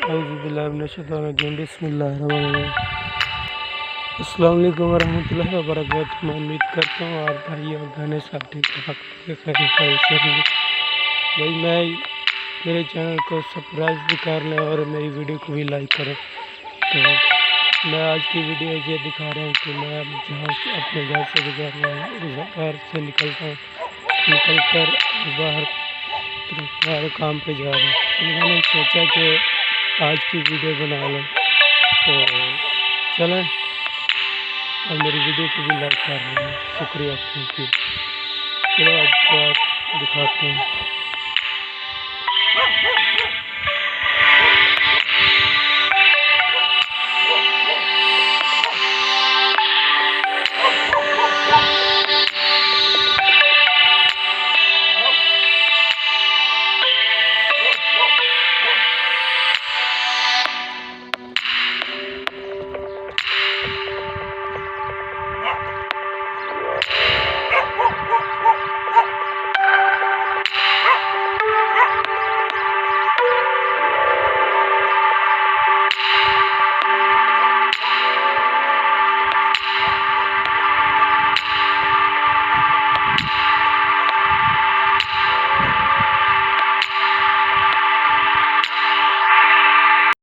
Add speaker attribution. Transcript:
Speaker 1: बिस्मिल्लाहिर्रहमानिर्रहीम। अस्सलाम वालेकुम वरहमतुल्लाहि वबरकातुहू। मैं उम्मीद करता हूँ आप भाई और बहनें सब ठीक ठाक खैर से होंगे। भाई मेरे चैनल को सब्सक्राइब भी कर लें और मेरी वीडियो को भी लाइक करें। तो मैं आज की वीडियो ये दिखा रहा हूँ कि मैं जहाँ से अपने घर से गुजर रहा हूँ, घर से निकल कर बाहर काम पे जा रहा हूँ। तो मैंने सोचा कि आज की वीडियो बना लो, तो चलें और मेरी वीडियो को भी लाइक कर रहे हैं। शुक्रिया, थैंक यू। चलो आपको दिखाते हैं।